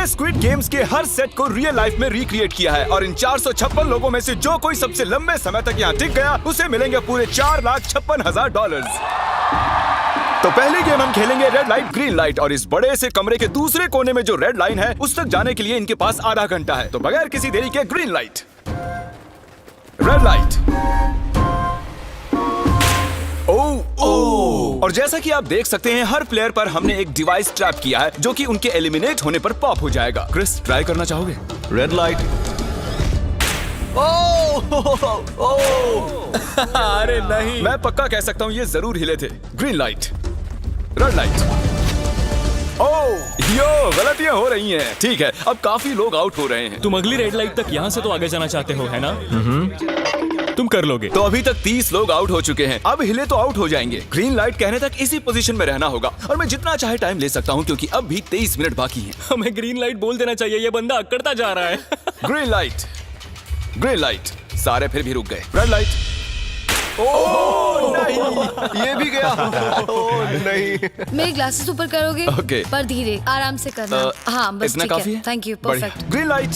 हमने squid games के हर set को रियल लाइफ में रिक्रिएट किया है और इन 456 लोगों में से जो कोई सबसे लंबे समय तक यहाँ टिक गया उसे मिलेंगे पूरे $4,56,000। तो पहली गेम हम खेलेंगे रेड लाइट ग्रीन लाइट और इस बड़े से कमरे के दूसरे कोने में जो रेड लाइन है उस तक जाने के लिए इनके पास आधा घंटा है। तो बगैर किसी देरी के ग्रीन लाइट, रेड लाइट। और जैसा कि आप देख सकते हैं हर प्लेयर पर हमने एक डिवाइस ट्रैप किया है जो कि उनके एलिमिनेट होने पर पॉप हो जाएगा। क्रिस, ट्राई करना चाहोगे? Red light. अरे नहीं, मैं पक्का कह सकता हूँ ये जरूर हिले थे। Green light, red light. Yo, गलतियां हो रही हैं। ठीक है, अब काफी लोग आउट हो रहे हैं। तुम अगली रेड लाइट तक यहाँ से तो आगे जाना चाहते हो, है ना? तुम कर लोगे। तो अभी तक 30 लोग आउट हो चुके हैं। अब हिले तो आउट हो जाएंगे। ग्रीन लाइट कहने तक इसी पोजीशन में रहना होगा और मैं जितना चाहे टाइम ले सकता हूँ क्योंकि अब भी 23 मिनट बाकी हैं। हमें ग्रीन लाइट बोल देना चाहिए, ये बंदा अकड़ता जा रहा है। Green light, green light. सारे फिर भी रुक गए। Red light. नहीं, ये भी गया। नहीं। मेरे ग्लासेस ऊपर करोगे? Okay. पर धीरे, आराम से करना। हाँ, बस इतना ठीक काफी है। थैंक यू, बढ़िया। Perfect. Green light,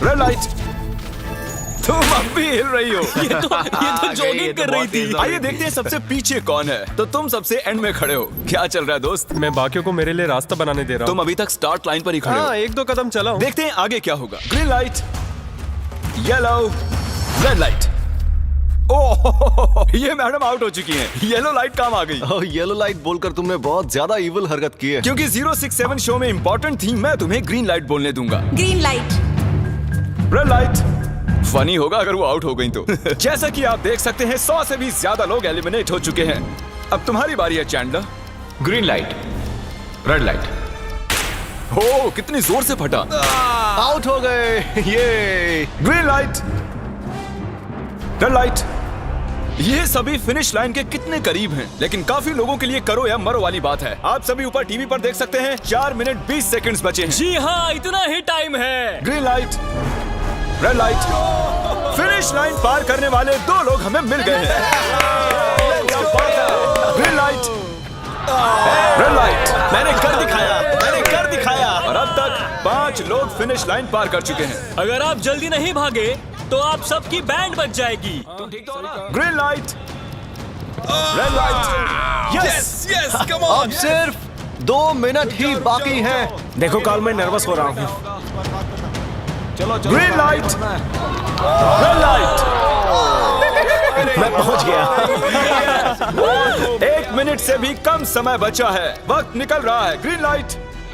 red light. तुम अब भी हिल रही हो। ये तो जॉगिंग कर रही थी। आइए देखते हैं सबसे पीछे कौन है। तो तुम सबसे एंड में खड़े हो। क्या चल रहा है दोस्त? मैं बाकियों को मेरे लिए रास्ता बनाने दे रहा हूँ। तुम अभी तक स्टार्ट लाइन पर ही खड़े हो। हाँ, एक दो कदम चला हूँ। देखते हैं आगे क्या होगा। Green light, yellow, red light. Oh, ये मैडम आउट हो चुकी हैं। येलो लाइट काम आ गई। येलो लाइट बोलकर तुमने बहुत ज्यादा इविल हरकत की है। क्योंकि 067 शो में इंपॉर्टेंट थी, मैं तुम्हें ग्रीन लाइट बोलने दूंगा। Green light. Red light. Funny होगा अगर वो आउट हो गई तो। जैसा कि आप देख सकते हैं 100 से भी ज्यादा लोग एलिमिनेट हो चुके हैं। अब तुम्हारी बारी है Chandler. Green light, red light. हो, कितनी जोर से फटा। आउट हो गए। ये ग्रीन लाइट, रेड लाइट। ये सभी फिनिश लाइन के कितने करीब हैं, लेकिन काफी लोगों के लिए करो या मरो वाली बात है। आप सभी ऊपर टीवी पर देख सकते हैं 4 मिनट 20 सेकंड्स बचे हैं। जी हाँ, इतना ही टाइम है। Green light, red light. Finish line पार करने वाले 2 लोग हमें मिल गए हैं। Green light, red light. मैंने कर दिखाया, मैंने कर दिखाया। और अब तक 5 लोग फिनिश लाइन पार कर चुके हैं। अगर आप जल्दी नहीं भागे तो आप सबकी बैंड बच जाएगी। Green light, red light. Yes, yes, come on. अब सिर्फ 2 मिनट ही बाकी हैं। देखो काल, मैं नर्वस हो रहा हूँ। Green light, red light. मैं पहुंच गया। 1 मिनट से भी कम समय बचा है। वक्त निकल रहा है। Green light,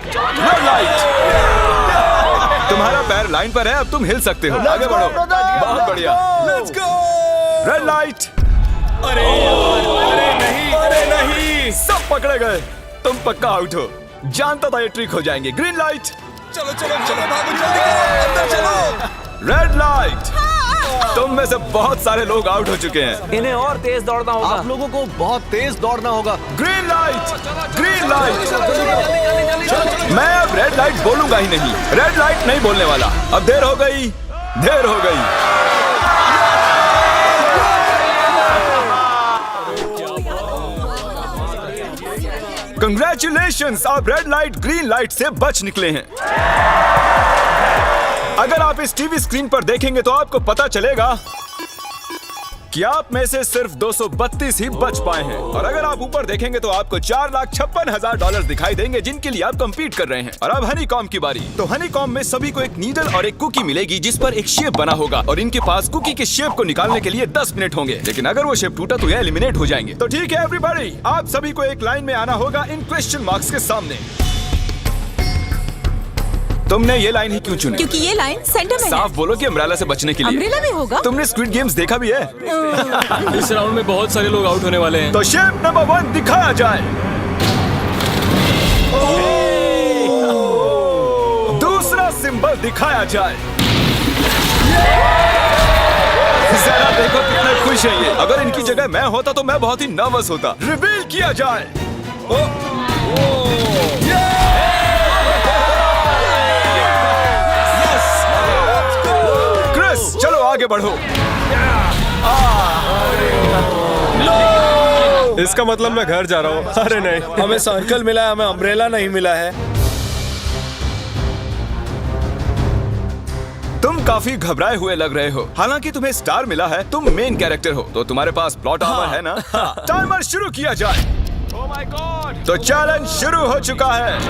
red light. तुम्हारा पैर लाइन पर है, अब तुम हिल सकते हो। आगे बढ़ो। बहुत बढ़िया। Let's go. Red light. अरे नहीं, अरे नहीं। सब पकड़े गए। तुम पक्का आउट हो। जानता था ये ट्रिक हो जाएंगे। Green light. चलो चलो चलो, भागो जल्दी करो, अंदर चलो। Red light. तुम में से बहुत सारे लोग आउट हो चुके हैं। इन्हें और तेज दौड़ना होगा। आप लोगों को बहुत तेज दौड़ना होगा। Green light, green light. मैं अब रेड लाइट बोलूंगा ही नहीं। रेड लाइट नहीं बोलने वाला। अब देर हो गई, देर हो गई। कंग्रेचुलेशंस, आप रेड लाइट ग्रीन लाइट से बच निकले हैं। अगर आप इस टीवी स्क्रीन पर देखेंगे तो आपको पता चलेगा कि आप में से सिर्फ 232 ही बच पाए हैं। और अगर आप ऊपर देखेंगे तो आपको $4,56,000 दिखाई देंगे जिनके लिए आप कंपीट कर रहे हैं। और अब हनी कॉम की बारी। तो हनी कॉम में सभी को एक नीडल और एक कुकी मिलेगी जिस पर एक शेप बना होगा और इनके पास कुकी के शेप को निकालने के लिए 10 मिनट होंगे। लेकिन अगर वो शेप टूटा तो ये एलिमिनेट हो जाएंगे। तो ठीक है एवरीबॉडी, आप सभी को एक लाइन में आना होगा इन क्वेश्चन मार्क्स के सामने। तुमने ये लाइन ही क्यों चुनी? क्योंकि ये लाइन सेंटर में साफ बोलो कि अम्ब्रेला से बचने के लिए। अम्ब्रेला भी होगा? तुमने स्क्विड गेम्स देखा भी है? इस राउंड में बहुत सारे लोग आउट होने वाले हैं। तो शेप नंबर 1 दिखाया जाए। दूसरा सिंबल दिखाया जाए। जरा देखो कितने खुश हैं ये। अगर इनकी जगह मैं होता तो मैं बहुत ही नर्वस होता। रिवील किया जाए। क्रिस, चलो आगे बढ़ो। इसका मतलब मैं घर जा रहा हूँ। अरे नहीं, हमें सर्कल मिला है, हमें अम्ब्रेला नहीं मिला है। तुम काफी घबराए हुए लग रहे हो। हालांकि तुम्हें स्टार मिला है, तुम मेन कैरेक्टर हो, तो तुम्हारे पास प्लॉट आर्मर है ना? टाइमर शुरू किया जाए। Oh my God! तो चैलेंज शुरू हो चुका है।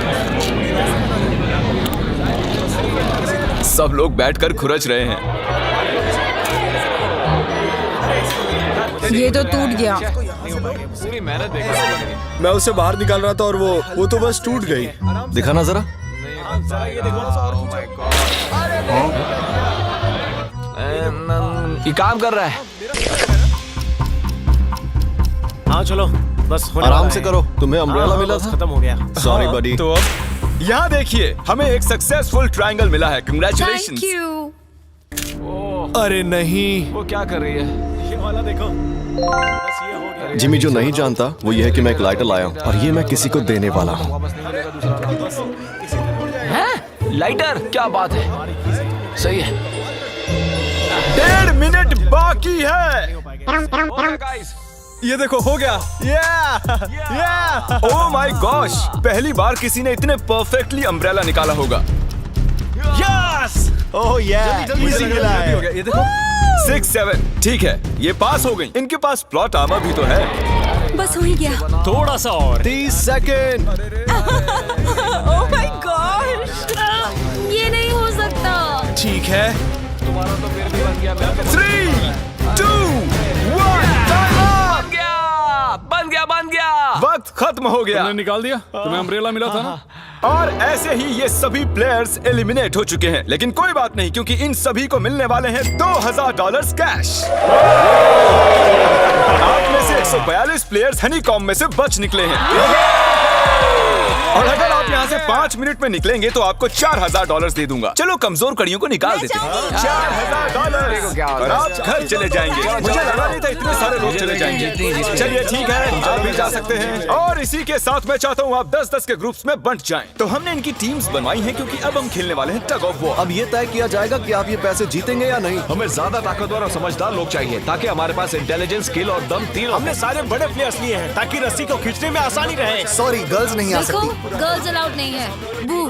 सब लोग बैठकर खुरच रहे हैं। ये तो टूट गया। पूरी मेहनत देखो। मैं उसे बाहर निकाल रहा था और वो तो बस टूट गई। दिखाना जरा। ये काम कर रहा है। हाँ चलो, बस होने आराम वाला से है। करो, तुम्हें अम्ब्रेला हाँ, मिला बस था? खत्म हो गया। सॉरी बडी। तो अब यहाँ देखिए, हमें एक सक्सेसफुल ट्रायंगल मिला है। कंग्रेचुलेशंस। Thank you. अरे नहीं। वो क्या कर रही है? ये वाला देखो, बस ये हो गया। जिमी जो नहीं जानता वो ये है कि मैं एक लाइटर लाया हूँ और ये मैं किसी को देने वाला हूँ। लाइटर? क्या बात है, सही है। 1.5 मिनट बाकी है। ये देखो, हो गया। ओह माय गॉश, पहली बार किसी ने इतने परफेक्टली अम्ब्रेला निकाला होगा। यस! ओह जल्दी इजी मिला है। ये देखो, 6-7 ठीक है, ये पास हो गई। इनके पास प्लॉट आर्मर भी तो है। बस हो ही गया। थोड़ा सा और। 30 सेकेंड। Oh my gosh! ये नहीं हो सकता। ठीक है। तुम्हारा तो फिर भी बन गया। मेरा तो 3, 2, 1 बन गया। वक्त खत्म हो गया। निकाल दिया? तुम्हें अम्ब्रेला मिला था ना? और ऐसे ही ये सभी प्लेयर्स एलिमिनेट हो चुके हैं। लेकिन कोई बात नहीं, क्योंकि इन सभी को मिलने वाले हैं $2000 कैश। आप में से 142 प्लेयर्स हनीकॉम्ब में से बच निकले हैं। और अगर आप यहाँ से 5 मिनट में निकलेंगे तो आपको $4000 दे दूंगा। चलो कमजोर कड़ियों को निकाल देते हैं। $4000 और आप घर चले जाएंगे। मुझे लगा नहीं था इतने सारे लोग चले जाएंगे। चलिए ठीक है, आप भी जा सकते हैं। और इसी के साथ मैं चाहता हूँ आप 10-10 के ग्रुप्स में बंट जाएं। तो हमने इनकी टीम्स बनवाई हैं क्योंकि अब हम खेलने वाले हैं टग ऑफ वॉर। अब ये तय किया जाएगा कि आप ये पैसे जीतेंगे या नहीं। हमें ज्यादा ताकतवर और समझदार लोग चाहिए ताकि हमारे पास इंटेलिजेंस, स्किल और दम तीनों। हमने सारे बड़े प्लेयर्स लिए हैं ताकि रस्सी को खींचने में आसानी रहे। सॉरी, गर्ल्स नहीं आ देखो, सकती। गर्ल्स अलाउड नहीं है। बू।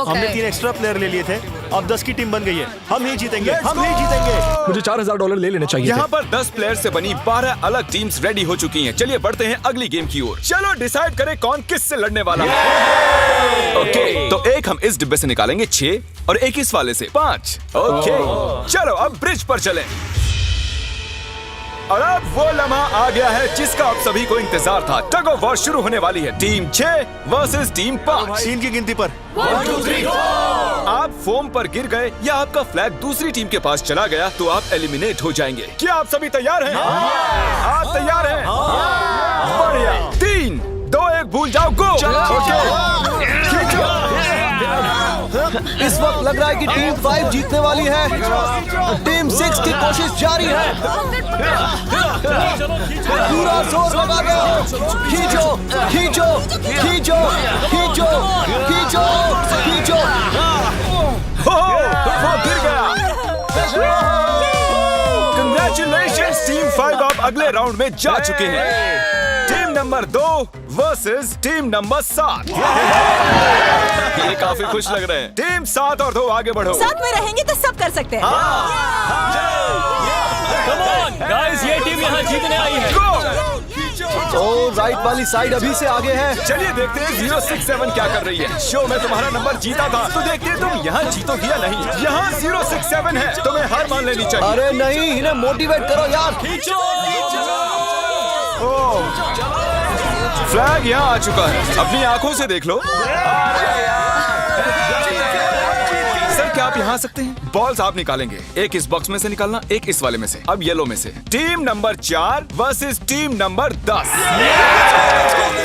हमने 3 एक्स्ट्रा प्लेयर ले लिए थे। अब 10 की टीम बन गई है। हम ही जीतेंगे, हम ही जीतेंगे। मुझे $4000 ले लेने चाहिए यहाँ पर 10 प्लेयर से बनी 12 अलग टीम्स रेडी हो चुकी हैं। चलिए बढ़ते हैं अगली गेम की ओर। चलो डिसाइड करें कौन किस से लड़ने वाला है। ओके, तो एक हम इस डिब्बे से निकालेंगे 6 और एक इस वाले से 5। ओके, चलो अब ब्रिज पर चलें। और अब वो लम्हा आ गया है जिसका आप सभी को इंतजार था। टग ऑफ वॉर शुरू होने वाली है। Team 6 versus team 5। 3 की गिनती पर 1, 2, 3, 4। आप फोम पर गिर गए या आपका फ्लैग दूसरी टीम के पास चला गया तो आप एलिमिनेट हो जाएंगे। क्या आप सभी तैयार हैं? आप तैयार हैं? बढ़िया। 3, 2, 1 भूल जाओ, गो। इस वक्त लग रहा है कि टीम 5 जीतने वाली है। टीम 6 की कोशिश जारी है। पूरा जोर लगा दो। खींचो, खींचो, खींचो, खींचो, खींचो, खींचो। वो गिर गया। कंग्रेचुलेशंस टीम 5, आप अगले राउंड में जा चुके हैं। Team number 2 versus team number 7। ये काफी खुश लग रहे हैं। टीम 7 और 2 आगे बढ़ो। साथ में रहेंगे तो सब कर सकते हैं। कम ऑन गाइस, ये टीम यहाँ जीतने आई है। ओ, राइट वाली साइड अभी से आगे है। चलिए देखते हैं 067 क्या कर रही है। शो में तुम्हारा नंबर जीता था तो देखते हैं तुम यहाँ जीतोगी या नहीं। यहाँ 067 है, तुम्हें हार मान लेनी चाहिए। अरे नहीं, इन्हें मोटिवेट करो यार। फ्लैग यहाँ आ चुका है, अपनी आंखों से देख लो। सर क्या आप यहाँ आ सकते हैं? बॉल्स आप निकालेंगे, एक इस बॉक्स में से निकालना, एक इस वाले में से। अब येलो में से। Team number 4 versus team number 10।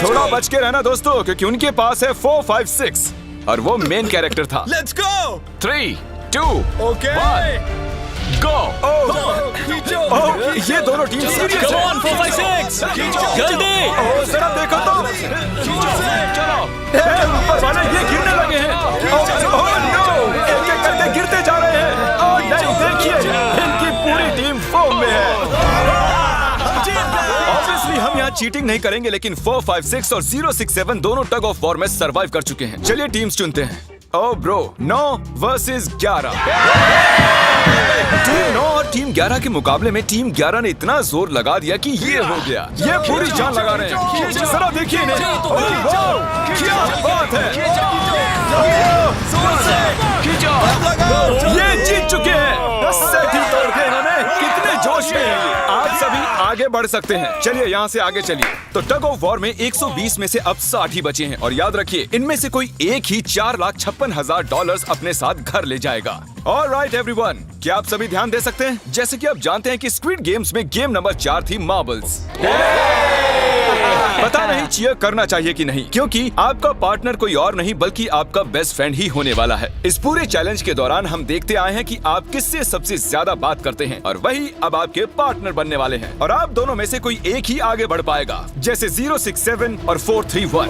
थोड़ा बच के रहना दोस्तों, क्योंकि उनके पास है 4, 5, 6 और वो मेन कैरेक्टर था। Let's go. 3, 2, ओके, 1 गो। ये दोनों टीम सीरियस कम है। ऑन 4, 5, 6 जल्दी। जरा देखो तो। चलो ऊपर वाले ये गिरने लगे हैं। ओह नो, एक-एक करके गिरते जा रहे हैं। ओह नहीं, देखिए इनकी पूरी टीम फोम में है। ऑब्वियसली हम यहाँ चीटिंग नहीं करेंगे, लेकिन 4, 5, 6 और 067 दोनों टग ऑफ वॉर में सरवाइव कर चुके हैं। चलिए टीम्स चुनते हैं। Oh bro, 9 versus 11। टीम 9 और टीम 11 के मुकाबले में टीम 11 ने इतना जोर लगा दिया कि ये हो गया। ये पूरी जान लगा रहे हैं। जरा देखिए इन्हें। वाह, क्या बात है। ये जीत चुके हैं। सेट ही तोड़ के इन्होंने। कितने जोश में हैं ये। आप सभी आगे बढ़ सकते हैं। चलिए यहाँ से आगे चलिए। तो टग ऑफ वॉर में 120 में से अब 60 ही बचे हैं और याद रखिए इनमें से कोई एक ही $4,56,000 अपने साथ घर ले जाएगा। ऑलराइट एवरीवन, क्या आप सभी ध्यान दे सकते हैं? जैसे कि आप जानते हैं कि स्क्विड गेम्स में गेम नंबर 4 थी मार्बल्स। पता नहीं चीयर करना चाहिए कि नहीं, क्योंकि आपका पार्टनर कोई और नहीं बल्कि आपका बेस्ट फ्रेंड ही होने वाला है। इस पूरे चैलेंज के दौरान हम देखते आए हैं कि आप किससे सबसे ज्यादा बात करते हैं और वही अब आपके पार्टनर बनने वाले हैं और आप दोनों में से कोई एक ही आगे बढ़ पाएगा, जैसे 067 और 431।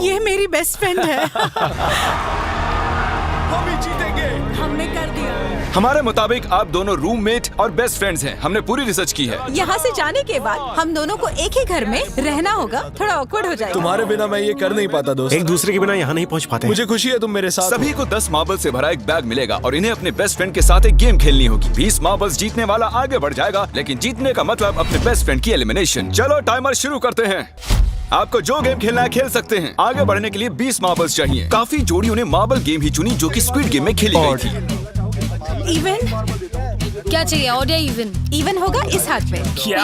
ये मेरी बेस्ट फ्रेंड है। हम ही जीतेंगे। हमने कर दिया। हमारे मुताबिक आप दोनों रूममेट और बेस्ट फ्रेंड्स हैं। हमने पूरी रिसर्च की है। यहाँ से जाने के बाद हम दोनों को एक ही घर में रहना होगा। थोड़ा ऑकवर्ड हो जाएगा। तुम्हारे बिना मैं ये कर नहीं पाता दोस्त। एक दूसरे के बिना यहाँ नहीं पहुँच पाते। मुझे खुशी है तुम मेरे साथ हो। सभी को 10 मार्बल से भरा एक बैग मिलेगा और इन्हें अपने बेस्ट फ्रेंड के साथ एक गेम खेलनी होगी। 20 मार्बल्स जीतने वाला आगे बढ़ जाएगा, लेकिन जीतने का मतलब अपने बेस्ट फ्रेंड की एलिमिनेशन। चलो टाइमर शुरू करते हैं। आपको जो गेम खेलना है खेल सकते हैं। आगे बढ़ने के लिए 20 मार्बल्स चाहिए। काफी जोड़ियों ने मार्बल गेम ही चुनी जो कि स्क्विड गेम में खेली गई थी। इवन क्या चाहिए? ऑड या इवन? इवन होगा इस हाथ में। क्या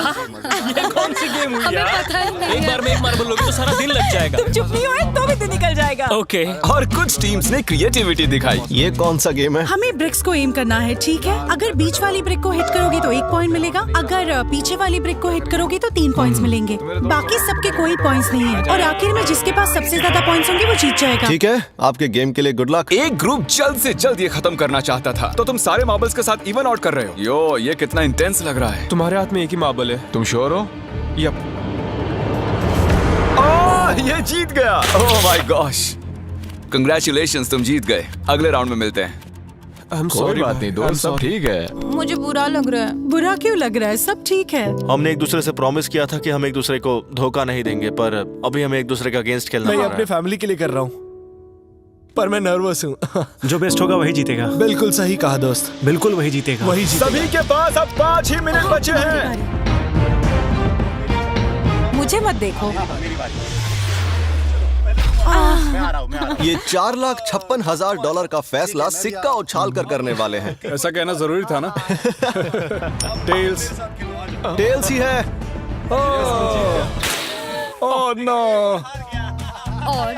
ये कौन सी गेम हुई हमें यार? पता ही नहीं एक है। बार में एक मार्बल लोगे तो सारा दिन लग जाएगा। तुम चुप नहीं हुए तो भी दिन निकल जाएगा। ओके और कुछ टीम्स ने क्रिएटिविटी दिखाई। ये कौन सा गेम है? हमें ब्रिक्स को एम करना है, ठीक है? अगर बीच वाली ब्रिक को हिट करोगे तो 1 पॉइंट मिलेगा। अगर पीछे वाली ब्रिक को हिट करोगे तो 3 पॉइंट्स मिलेंगे। बाकी सबके कोई पॉइंट्स नहीं है और आखिर में जिसके पास सबसे ज्यादा पॉइंट्स होंगे वो जीत जाएगा। ठीक है, आपके गेम के लिए गुड लक। एक ग्रुप जल्द से जल्द ये खत्म करना चाहता था, तो तुम सारे मार्बल्स के साथ इवन आउट कर रहे हो। यो, ये कितना इंटेंस लग रहा है। तुम्हारे हाथ में एक ही मार्बल है। तुम श्योर हो? यप। ये जीत गया। ओह माय गॉश, कंग्रेचुलेशंस, तुम जीत गए। अगले राउंड में मिलते हैं। कोई बात नहीं दोस्त, सब ठीक है। मुझे बुरा लग रहा है। बुरा क्यों लग रहा है? सब ठीक है। हमने एक दूसरे से प्रॉमिस किया था कि हम एक दूसरे को धोखा नहीं देंगे, पर अभी हमें एक दूसरे के अगेंस्ट खेलना मैं पड़ ये रहा अपने है। फैमिली के लिए कर रहा हूँ, पर मैं नर्वस हूँ। जो बेस्ट होगा वही जीतेगा। बिल्कुल सही कहा दोस्त, बिल्कुल वही जीतेगा। वही जीतेगा। सभी के पास अब 5 ही मिनट बचे हैं। मुझे मत देखो। ये $4,56,000 का फैसला सिक्का उछाल कर करने वाले हैं। ऐसा कहना जरूरी था ना। टेल्स, टेल्स ही है। Oh no. और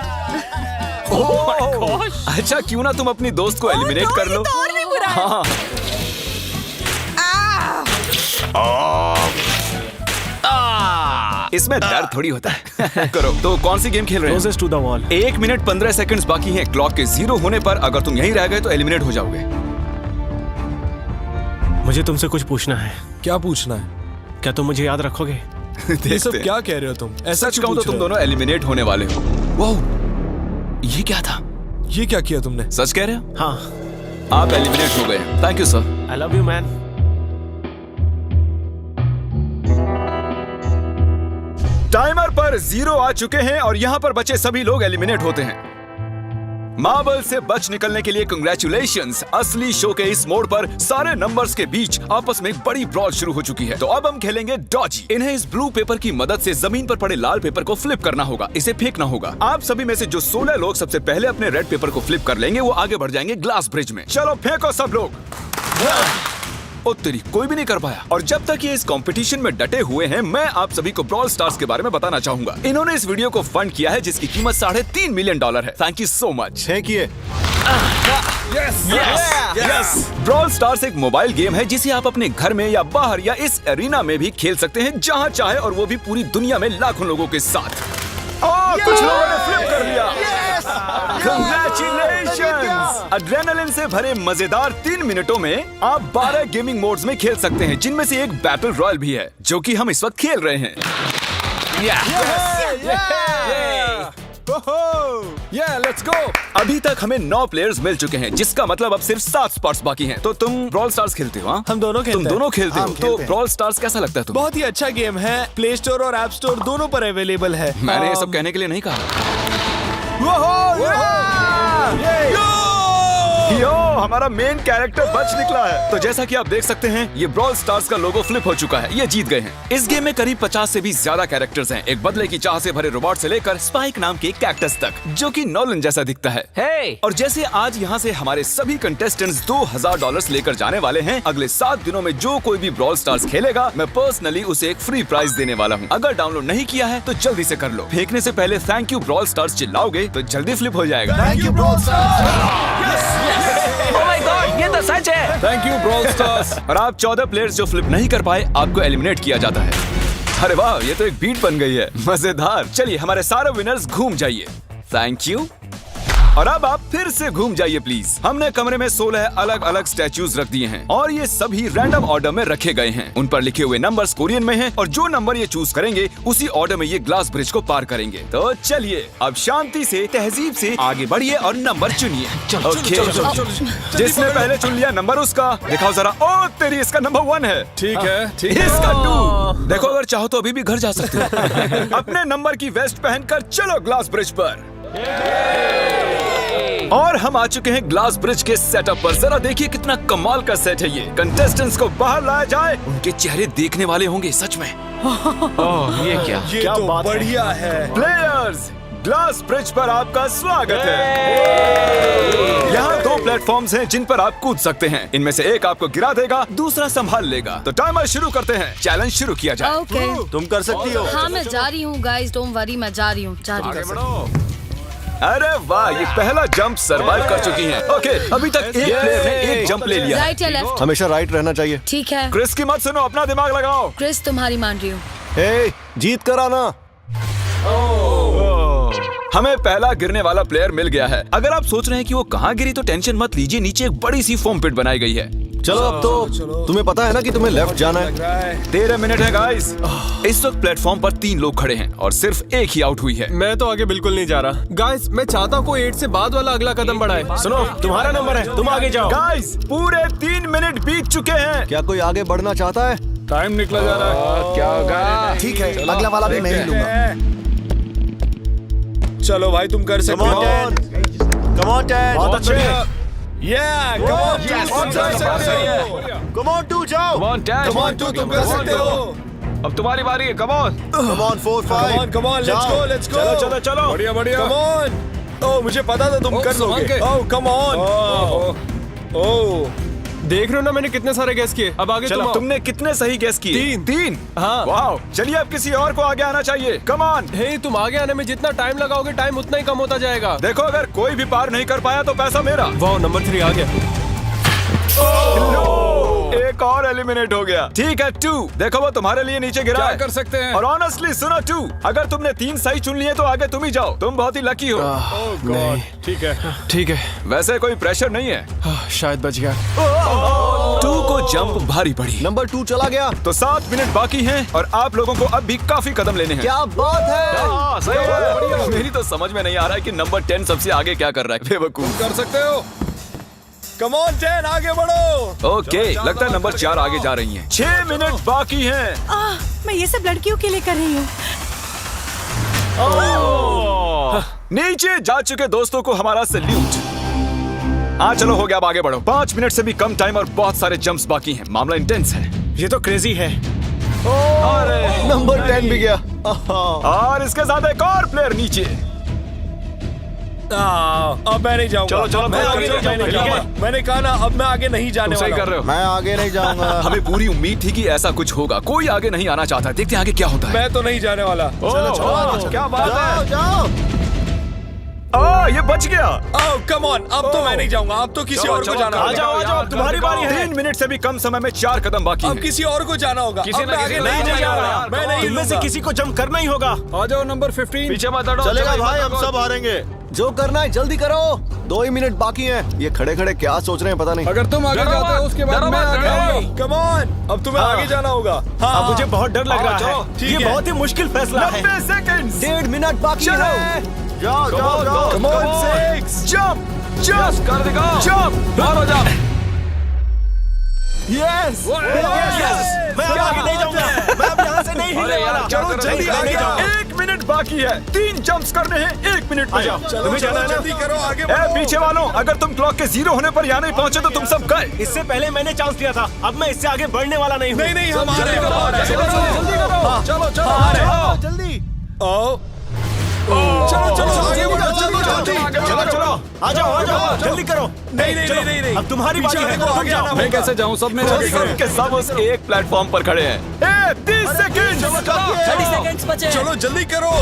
अच्छा, क्यों ना तुम अपनी दोस्त को एलिमिनेट कर लो। तो और भी बुरा है। हाँ। इसमें दर्द थोड़ी होता है। करो। तो कौन सी गेम खेल रहे Closest to the wall। 1 minute 15 seconds बाकी हैं। क्लॉक के 0 होने पर अगर तुम यहीं रह गए तो एलिमिनेट हो जाओगे। मुझे तुमसे कुछ पूछना है। क्या पूछना है? क्या तुम मुझे याद रखोगे? ये सब क्या कह रहे हो तुम? ऐसा सच कहूं तो तुम दोनों एलिमिनेट होने वाले हो। वाह, ये क्या था? ये क्या किया तुमने? सच कह रहे हो? हाँ। आप एलिमिनेट हो गए। Thank you sir. I love you man. Timer पर 0 आ चुके हैं और यहाँ पर बचे सभी लोग एलिमिनेट होते हैं। मार्बल से बच निकलने के लिए कंग्रेचुलेशंस। असली शो के इस मोड़ पर सारे नंबर्स के बीच आपस में एक बड़ी ब्रॉल शुरू हो चुकी है। तो अब हम खेलेंगे डॉजी। इन्हें इस ब्लू पेपर की मदद से जमीन पर पड़े लाल पेपर को फ्लिप करना होगा। इसे फेंकना होगा। आप सभी में से जो 16 लोग सबसे पहले अपने रेड पेपर को फ्लिप कर लेंगे वो आगे बढ़ जाएंगे ग्लास ब्रिज में। चलो फेंको सब लोग। ओ तेरी, कोई भी नहीं कर पाया। और जब तक ये इस कंपटीशन में डटे हुए हैं, मैं आप सभी को ब्रॉल स्टार्स के बारे में बताना चाहूंगा। इन्होंने इस वीडियो को फंड किया है जिसकी कीमत $3.5 मिलियन है। Thank you so much. Thank you. Yes. Brawl stars एक मोबाइल गेम है जिसे आप अपने घर में या बाहर या इस एरिना में भी खेल सकते हैं जहां चाहे, और वो भी पूरी दुनिया में लाखों लोगों के साथ। कुछ लोगों ने फ्लिप कर लिया। Congratulations! एड्रेनलिन से भरे मजेदार 3 मिनटों में आप 12 गेमिंग मोड्स में खेल सकते हैं, जिनमें से एक बैटल रॉयल भी है जो कि हम इस वक्त खेल रहे हैं। Let's go. अभी तक हमें 9 प्लेयर्स मिल चुके हैं, जिसका मतलब अब सिर्फ 7 स्पॉट्स बाकी हैं। तो तुम ब्रॉल स्टार्स खेलते हो? हाँ? हम दोनों खेलते तुम हैं। दोनों खेलते हो? हम तो खेलते हैं। ब्रॉल स्टार्स कैसा लगता है तुम्हें? बहुत ही अच्छा गेम है। प्ले स्टोर और ऐप स्टोर दोनों पर अवेलेबल है। मैंने ये सब कहने के लिए नहीं कहा। यो, हमारा मेन कैरेक्टर बच निकला है। तो जैसा कि आप देख सकते हैं, ये ब्रॉल स्टार्स का लोगो फ्लिप हो चुका है। ये जीत गए हैं। इस गेम में करीब 50 से भी ज्यादा कैरेक्टर्स हैं। एक बदले की चाह से भरे रोबोट से लेकर स्पाइक नाम के कैक्टस तक, जो कि नॉलन जैसा दिखता है। Hey! और जैसे आज यहाँ से हमारे सभी कंटेस्टेंट्स $2000 लेकर जाने वाले हैं, अगले 7 दिनों में जो कोई भी ब्रॉल स्टार्स खेलेगा, मैं पर्सनली उसे एक फ्री प्राइज देने वाला हूँ। अगर डाउनलोड नहीं किया है तो जल्दी से कर लो। फेंकने से पहले थैंक यू ब्रॉल स्टार्स चिल्लाओगे तो जल्दी फ्लिप हो जाएगा। Thank you brawl Oh my God, ये तो सच है। Thank you brawl stars. और आप 14 प्लेयर्स जो फ्लिप नहीं कर पाए, आपको एलिमिनेट किया जाता है। अरे वाह, ये तो एक बीट बन गई है, मजेदार। चलिए हमारे सारे विनर्स घूम जाइए। Thank you. और अब आप फिर से घूम जाइए प्लीज। हमने कमरे में 16 अलग अलग स्टैच्यूज रख दिए हैं और ये सभी रैंडम ऑर्डर में रखे गए हैं। उन पर लिखे हुए नंबर्स कोरियन में हैं और जो नंबर ये चूज करेंगे उसी ऑर्डर में ये ग्लास ब्रिज को पार करेंगे। तो चलिए अब शांति से, तहजीब से आगे बढ़िए और नंबर चुनिए। ओके, जिसने पहले चुन लिया नंबर उसका दिखाओ जरा। ओ तेरी, इसका नंबर 1 है। ठीक है, ठीक है। इसका 2। देखो, अगर चाहो तो अभी भी घर जा सकते हो। अपने नंबर की वेस्ट पहनकर चलो ग्लास ब्रिज पर। और हम आ चुके हैं ग्लास ब्रिज के सेटअप पर। जरा देखिए कितना कमाल का सेट है ये। कंटेस्टेंट्स को बाहर लाया जाए, उनके चेहरे देखने वाले होंगे सच में। ये क्या? ये तो बढ़िया है। प्लेयर्स, ग्लास ब्रिज पर आपका स्वागत है। यहाँ 2 प्लेटफॉर्म्स हैं जिन पर आप कूद सकते हैं। इनमें से एक आपको गिरा देगा, दूसरा संभाल लेगा। तो टाइमर शुरू करते हैं। चैलेंज शुरू किया जाए। ओके, तुम कर सकती हो। हाँ मैं जा रही हूँ गाइस, डोंट वरी, मैं जा रही हूँ। अरे वाह, ये पहला जंप सरवाइव कर चुकी हैं। ओके, अभी तक एक प्लेयर ने एक जंप ले लिया है। राइट या लेफ्ट? हमेशा राइट रहना चाहिए। ठीक है क्रिस की मत सुनो, अपना दिमाग लगाओ। क्रिस, तुम्हारी मान रही हूँ। ए, जीत कर आना। हमें पहला गिरने वाला प्लेयर मिल गया है। अगर आप सोच रहे हैं कि वो कहाँ गिरी तो टेंशन मत लीजिए, नीचे एक बड़ी सी फोम पिट बनाई गई है। चलो अब तो तुम्हें पता है ना कि तुम्हें लेफ्ट जाना है। 13 मिनट है गाइस। इस वक्त प्लेटफॉर्म पर 3 लोग खड़े हैं और सिर्फ एक ही आउट हुई है। मैं तो आगे बिल्कुल नहीं जा रहा। गाइस, मैं चाहता हूँ कोई 8 से बाद वाला अगला कदम बढ़ाए। सुनो, तुम्हारा नंबर है, तुम आगे जाओ। गाइस, पूरे 3 मिनट बीत चुके हैं। क्या कोई आगे बढ़ना चाहता है? टाइम निकला जा रहा है। क्या होगा? ठीक है, अगला वाला भी मैं ही लूंगा। चलो भाई, तुम कर सकते हो। Come on 10। बहुत अच्छे। कम ऑन, कम ऑन 2 जाओ। Come on, 10. कम ऑन 2, तुम कर सकते हो। अब तुम्हारी बारी है। Come on. Come on 4 5। Come on, let's go, let's go. चलो चलो चलो। बढ़िया बढ़िया। Come on. ओह, मुझे पता था तुम कर संभाल लोगे। के। ओह, कम ऑन। ओह, देख रहे हो ना, मैंने कितने सारे गैस किए। अब आगे तुम आओ। तुमने कितने सही गेस किए? 3। हाँ। वाह, चलिए अब किसी और को आगे आना चाहिए। Come on. हे, तुम आगे आने में जितना टाइम लगाओगे, टाइम उतना ही कम होता जाएगा। देखो, अगर कोई भी पार नहीं कर पाया तो पैसा मेरा। वाह, नंबर 3 आ गया। एक और एलिमिनेट हो गया। ठीक है 2, देखो वो तुम्हारे लिए नीचे गिरा क्या है। कर सकते हैं? और ऑनेस्टली सुनो 2, अगर तुमने 3 सही चुन लिए तो आगे तुम ही जाओ। तुम बहुत ही लकी हो। नहीं, ठीक है, ठीक है। वैसे कोई प्रेशर नहीं है। शायद बच गया। 2 को जंप भारी पड़ी। नंबर 2 चला गया। तो 7 मिनट बाकी हैं और आप लोगों को अब भी काफी कदम लेने हैं। क्या बात है। हाँ, सही है। मेरी तो समझ में नहीं आ रहा है कि नंबर 10 सबसे आगे क्या कर रहा है। बेवकूफ। कर सकते हो। कम ऑन 10, आगे बढ़ो। ओके, लगता है नंबर 4 आगे जा रही हैं। 6 मिनट बाकी हैं। मैं ये सब लड़कियों के लिए कर रही हूँ। नीचे जा चुके दोस्तों को हमारा सैल्यूट। हाँ चलो, हो गया, अब आगे बढ़ो। 5 मिनट से भी कम टाइम और बहुत सारे जंप्स बाकी हैं। मामला इंटेंस है। ये तो क्रेजी है। नंबर 10 भी गया। और इसके साथ एक और प्लेयर नीचे। अब मैं नहीं जाऊंगा। चलो, चलो, मैं चलो, आगे चलो, नहीं जाऊंगा। चलो, ठीक है? मैंने कहा ना, अब मैं आगे नहीं जाने सही वाला कर रहे हो। मैं आगे नहीं जाऊंगा। हमें पूरी उम्मीद थी कि ऐसा कुछ होगा। कोई आगे नहीं आना चाहता। देखते हैं आगे क्या होता है। मैं तो नहीं जाने वाला। चलो, क्या बात है। जाओ। ये बच गया। ओह, कम ऑन, अब तो मैं नहीं जाऊंगा। अब तो किसी और को जाना होगा। आ जाओ, आ जाओ, तुम्हारी बारी है। 3 मिनट से भी कम समय में 4 कदम बाकी अब हैं। किसी और को जाना होगा। किसी अब ना मैं किसी आगे नहीं नहीं जाने जाने वाला। वाला। मैं नहीं इनमें से लूंगा। किसी को जंप करना ही होगा। आ जाओ नंबर 15। पीछे मत हटो। चलेगा चलो, भाई, मत हम हटो। सब हारेंगे। जो करना है जल्दी करो। 2 ही मिनट बाकी हैं। ये खड़े खड़े क्या सोच रहे हैं पता नहीं। अगर तुम आगे डरो जाते हो मत, उसके बाद डरो मैं मत, आगे डरो। आऊंगा। कम ऑन, अब तुम्हें आगे जाना होगा। हाँ, मुझे बहुत डर लग रहा है। ठीक है। बहुत ही मुश्किल फैसला है। 90 सेकंड्स। 1.5 मिनट बाकी चलो। है। जाओ जाओ जाओ। Come on, 6 जंप जंप कर दिखाओ। जंप। मारो जंप। यस मैं अब आगे नहीं जाऊंगा, मैं अब यहाँ से नहीं हिलने वाला। चलो जल्दी नहीं जाऊंगा। 1 मिनट बाकी है, 3 जंप्स करने हैं 1 मिनट में। तुम्हें जाना है ना? जल्दी करो, आगे ए, पीछे वालों, अगर तुम क्लॉक के 0 होने पर यहाँ नहीं पहुंचे तो तुम सब गए। इससे पहले मैंने चांस लिया था, अब मैं इससे आगे बढ़ने वाला नहीं हूँ। नहीं हम आ रहे हैं, चलो जल्दी चलो आ जाओ जल्दी करो। नहीं अब तुम्हारी बारी है, तुम जाओ। मैं कैसे जाऊँ? सब में सब के सब उस एक प्लेटफॉर्म पर खड़े हैं। 30 सेकंड, 30 सेकंड्स बचे। चलो जल्दी करो,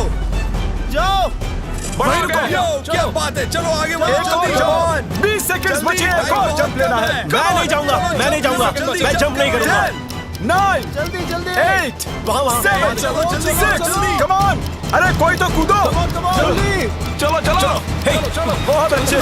जाओ बढ़ गए। क्या बात है, चलो आगे बढ़ो जल्दी। 20 सेकंड बचे, एक और जंप लेना है। मैं नहीं जाऊंगा, मैं जंप नहीं करूंगा। 9 जल्दी 8 वहाँ 7 चलो, जल्दी, 6 कम ऑन, अरे कोई तो कूदो। चलो बहुत अच्छे।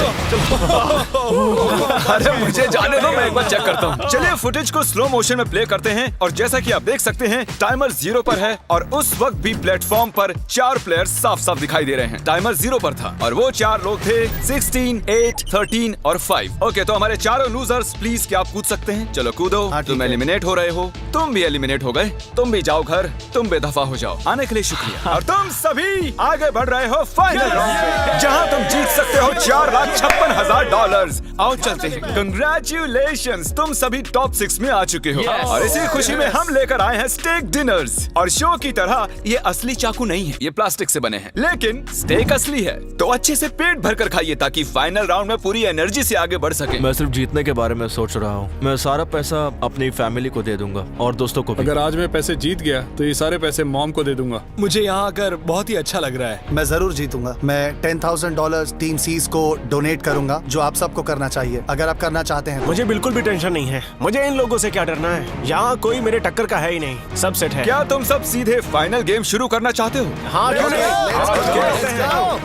अरे मुझे जाने दो, मैं एक बार चेक करता हूँ। चलिए फुटेज को स्लो मोशन में प्ले करते हैं और जैसा कि आप देख सकते हैं टाइमर 0 पर है और उस वक्त भी प्लेटफॉर्म पर 4 प्लेयर्स साफ साफ दिखाई दे रहे हैं। टाइमर 0 पर था और वो 4 लोग थे 16, 8, 13 और 5। ओके, तो हमारे चारों लूजर्स प्लीज क्या आप कूद सकते हैं? चलो कूदो। तुम एलिमिनेट हो रहे हो, तुम भी एलिमिनेट हो गए, तुम भी जाओ घर, तुम बेदफा हो जाओ। आने के लिए शुक्रिया। और तुम सभी आगे बढ़ रहे हो फाइनल राउंड पे, जहां तुम जीत सकते हो $4,56,000। आओ चलते हैं। कंग्रेचुलेशंस, तुम सभी टॉप 6 में आ चुके हो। और इसी खुशी में हम लेकर आए हैं स्टेक डिनर्स। और शो की तरह ये असली चाकू नहीं है, ये प्लास्टिक से बने हैं, लेकिन स्टेक असली है। तो अच्छे से पेट भर कर खाइए ताकि फाइनल राउंड में पूरी एनर्जी से आगे बढ़ सके। मैं सिर्फ जीतने के बारे में सोच रहा हूँ। मैं सारा पैसा अपनी फैमिली को दे दूंगा और दोस्तों को भी। अगर आज मैं पैसे जीत गया तो ये सारे पैसे मॉम को दे दूंगा। मुझे यहाँ आकर बहुत ही अच्छा लग रहा है। मैं जरूर जीतूंगा। मैं $10,000 टीम सीज को डोनेट करूंगा, जो आप सबको करना चाहिए अगर आप करना चाहते हैं। मुझे बिल्कुल भी टेंशन नहीं है, मुझे इन लोगों से क्या डरना है। यहाँ कोई मेरे टक्कर का है ही नहीं, सब सेट है। क्या तुम सब सीधे फाइनल गेम शुरू करना चाहते हो? हाँ क्यों नहीं?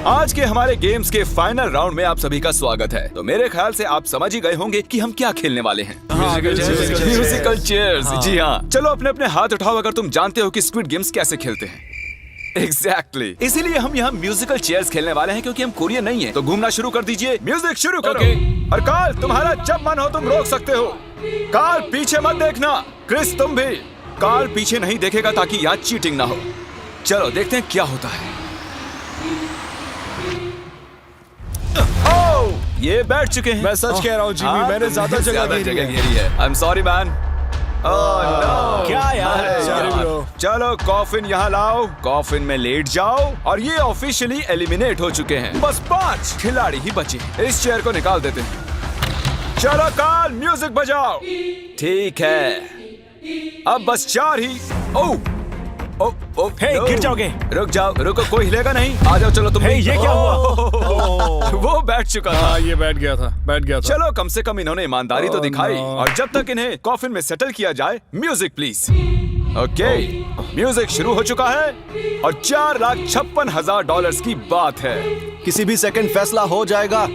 आज के हमारे गेम्स के फाइनल राउंड में आप सभी का स्वागत है। तो मेरे ख्याल से आप समझ ही गए होंगे कि हम क्या खेलने वाले हैं। Musical chairs. जी हाँ, चलो अपने अपने हाथ उठाओ अगर तुम जानते हो कि स्क्विड गेम्स कैसे खेलते हैं। एग्जैक्टली, इसीलिए हम यहाँ म्यूजिकल चेयर्स खेलने वाले हैं क्योंकि हम कोरियन नहीं है। तो घूमना शुरू कर दीजिए, म्यूजिक शुरू करो। और कार्ल, तुम्हारा जब मन हो तुम रोक सकते हो। कार्ल पीछे मत देखना, क्रिस तुम भी। कार्ल पीछे नहीं देखेगा ताकि यहाँ चीटिंग ना हो। चलो देखते हैं क्या होता है। ओह, ये बैठ चुके हैं। मैं सच कह रहा हूँ जिमी, मैंने ज्यादा जगह घेरी है। I am sorry man. क्या यार? Sorry bro। चलो कॉफिन यहाँ लाओ, कॉफिन में लेट जाओ। और ये ऑफिशियली एलिमिनेट हो चुके हैं। बस 5 खिलाड़ी ही बचे। इस चेयर को निकाल देते हैं। चलो कार्ल म्यूजिक बजाओ। ठीक है, अब बस 4 ही। ओह हे, गिर जाओगे। रुक जाओ, रुको, कोई हिलेगा नहीं। आ जाओ, चलो तुम। ये क्या हुआ? वो बैठ चुका था। ये बैठ गया था। चलो कम से कम इन्होंने ईमानदारी तो दिखाई। और जब तक इन्हें कॉफिन में सेटल किया जाए, म्यूजिक प्लीज। ओके, म्यूजिक शुरू हो चुका है और $4,56,000 की बात है। किसी भी सेकंड फैसला हो जाएगा।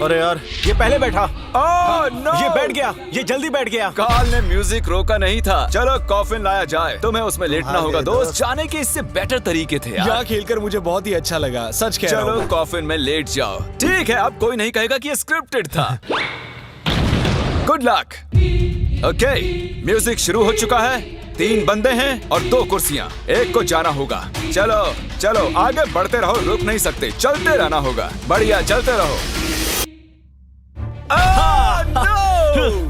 अरे यार, ये पहले बैठा। ओह नो, ये बैठ गया, ये जल्दी बैठ गया। कार्ल ने म्यूजिक रोका नहीं था। चलो कॉफिन लाया जाए, तुम्हें उसमें लेटना होगा दोस्त। जाने के इससे बेटर तरीके थे यार। यहाँ खेलकर मुझे बहुत ही अच्छा लगा, सच कह रहा हूँ। चलो कॉफिन में लेट जाओ। ठीक है, अब कोई नहीं कहेगा कि ये स्क्रिप्टेड था। Good luck. ओके, म्यूजिक शुरू हो चुका है। 3 बंदे हैं और 2 कुर्सियां। एक को जाना होगा। चलो आगे बढ़ते रहो, रुक नहीं सकते, चलते रहना होगा। बढ़िया, चलते रहो।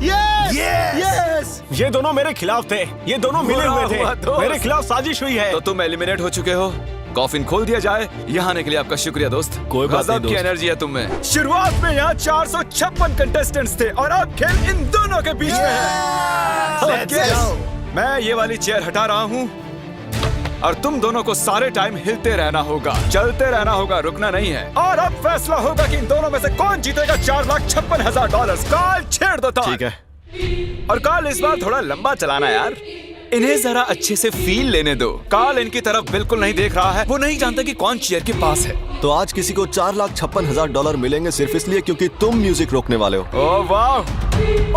यस! ये दोनों मेरे खिलाफ थे, ये दोनों मिले हुए थे। मेरे खिलाफ साजिश हुई है। तो तुम एलिमिनेट हो चुके हो। कॉफिन खोल दिया जाए। यहाँ आने के लिए आपका शुक्रिया दोस्त। कोई बात नहीं गजब की एनर्जी है तुम में। शुरुआत में यहाँ 456 कंटेस्टेंट्स थे और अब खेल इन दोनों के बीच में है। मैं ये वाली चेयर हटा रहा हूँ और तुम दोनों को सारे टाइम हिलते रहना होगा, चलते रहना होगा, रुकना नहीं है। और अब फैसला होगा कि इन दोनों में से कौन जीतेगा $4,56,000। कार्ल छेड़ दो तार। ठीक है। और कार्ल इस बार थोड़ा लंबा चलाना यार, इन्हें जरा अच्छे से फील लेने दो। कार्ल इनकी तरफ बिल्कुल नहीं देख रहा है, वो नहीं जानता कि कौन चेयर के पास है। तो आज किसी को $4,56,000 मिलेंगे सिर्फ इसलिए क्योंकि तुम म्यूजिक रोकने वाले हो। ओह वाह,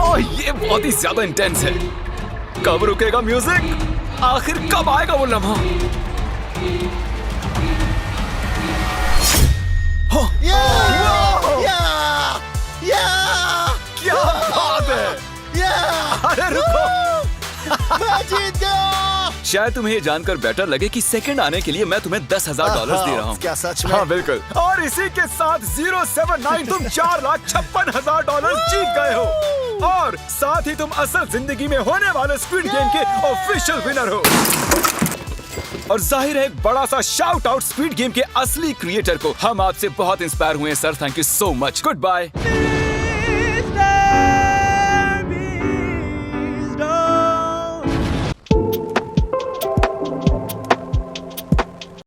ओह ये बहुत ही ज्यादा इंटेंस है। कब रुकेगा म्यूजिक? आखिर कब आएगा वो लम्हा? क्या बात है! अरे मैं जीत गया। शायद तुम्हें ये जानकर बेटर लगे कि सेकंड आने के लिए मैं तुम्हें $10,000 दे रहा हूँ। क्या सच में? हाँ बिल्कुल। और इसी के साथ 079 तुम $4,56,000 जीत गए हो और साथ ही तुम असल जिंदगी में होने वाले स्क्विड गेम के ऑफिशियल विनर हो। और जाहिर है एक बड़ा सा शाउट आउट स्क्विड गेम के असली क्रिएटर को। हम आपसे बहुत इंस्पायर हुए हैं sir, thank you so much. Good bye.